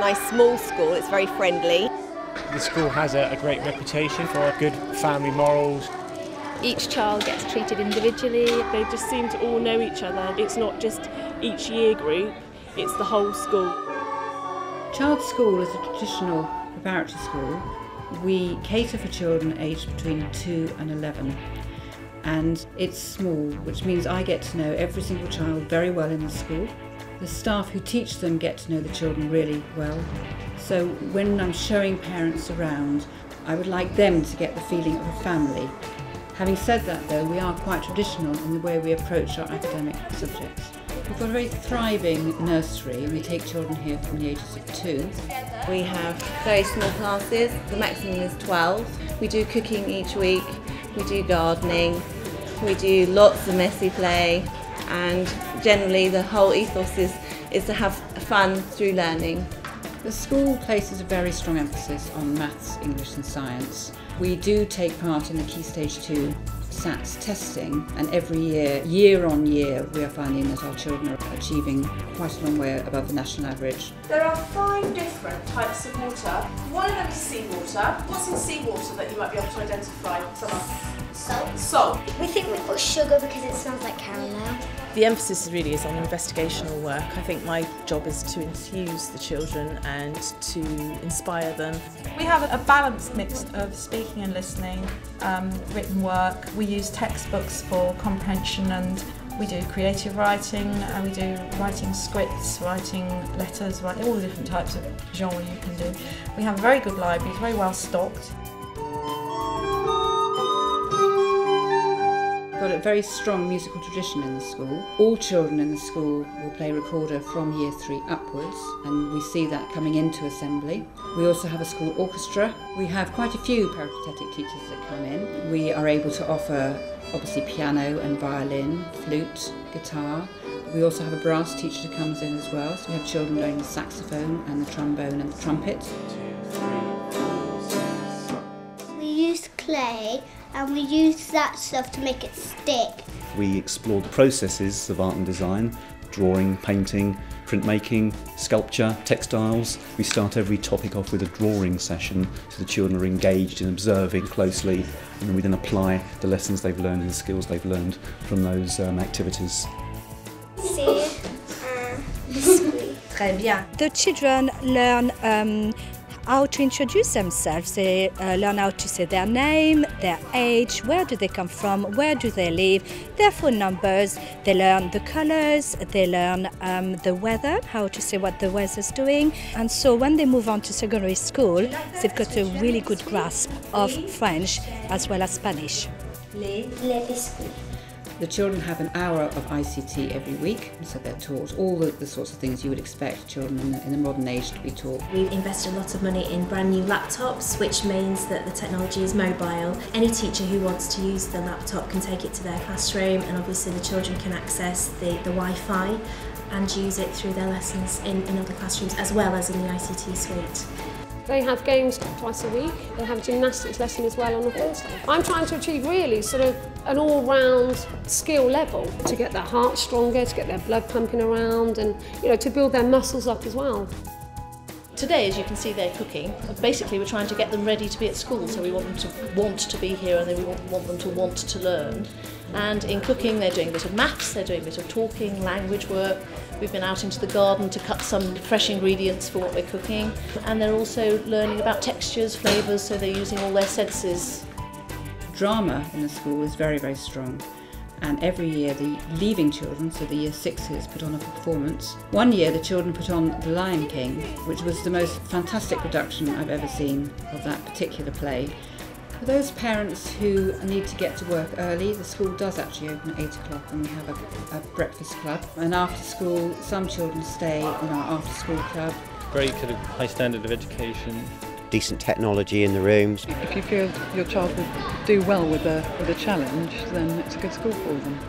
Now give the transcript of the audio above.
nice small school, it's very friendly. The school has a great reputation for good family morals. Each child gets treated individually. They just seem to all know each other. It's not just each year group, it's the whole school. Chard School is a traditional preparatory school. We cater for children aged between 2 and 11. And it's small, which means I get to know every single child very well in the school. The staff who teach them get to know the children really well. So when I'm showing parents around, I would like them to get the feeling of a family. Having said that though, we are quite traditional in the way we approach our academic subjects. We've got a very thriving nursery and we take children here from the ages of 2. We have very small classes, the maximum is 12. We do cooking each week, we do gardening, we do lots of messy play, and generally the whole ethos is to have fun through learning. The school places a very strong emphasis on maths, English and science. We do take part in the Key Stage 2 SATs testing, and every year on year, we are finding that our children are achieving quite a long way above the national average. There are 5 different types of water. One of them is seawater. What's in seawater that you might be able to identify? Summer? Salt. Salt. We think we put sugar because it smells like caramel. The emphasis really is on investigational work. I think my job is to enthuse the children and to inspire them. We have a balanced mix of speaking and listening, written work. We use textbooks for comprehension, and we do creative writing, and we do writing scripts, writing letters, all the different types of genre you can do. We have a very good library, it's very well stocked. We've got a very strong musical tradition in the school. All children in the school will play recorder from year 3 upwards, and we see that coming into assembly. We also have a school orchestra. We have quite a few peripatetic teachers that come in. We are able to offer obviously piano and violin, flute, guitar. We also have a brass teacher who comes in as well, so we have children learning the saxophone and the trombone and the trumpet. We use clay and we use that stuff to make it stick. We explore the processes of art and design, drawing, painting, printmaking, sculpture, textiles. We start every topic off with a drawing session so the children are engaged in observing closely, and we then apply the lessons they've learned and the skills they've learned from those activities. C'est biscuit. Très bien. The children learn how to introduce themselves. They learn how to say their name, their age, where do they come from, where do they live, their phone numbers. They learn the colours, they learn the weather, how to say what the weather's doing. And so when they move on to secondary school, they've got a really good grasp of French as well as Spanish. Les biscuits. The children have an hour of ICT every week, so they're taught all the sorts of things you would expect children in the modern age to be taught. We've invested a lot of money in brand new laptops, which means that the technology is mobile. Any teacher who wants to use the laptop can take it to their classroom, and obviously the children can access the Wi-Fi and use it through their lessons in other classrooms as well as in the ICT suite. They have games twice a week. They have a gymnastics lesson as well on a Thursday. I'm trying to achieve really sort of an all-round skill level to get their heart stronger, to get their blood pumping around, and to build their muscles up as well. Today, as you can see, they're cooking. Basically, we're trying to get them ready to be at school, so we want them to want to be here, and then we want them to want to learn. And in cooking, they're doing a bit of maths, they're doing a bit of talking, language work. We've been out into the garden to cut some fresh ingredients for what we're cooking. And they're also learning about textures, flavours, so they're using all their senses. Drama in the school is very, very strong. And every year the leaving children, so the year 6s, put on a performance. One year the children put on The Lion King, which was the most fantastic production I've ever seen of that particular play. For those parents who need to get to work early, the school does actually open at 8 o'clock, and we have a breakfast club. And after school, some children stay in our after school club. Very kind of high standard of education. Decent technology in the rooms. If you feel your child will do well with a challenge, then it's a good school for them.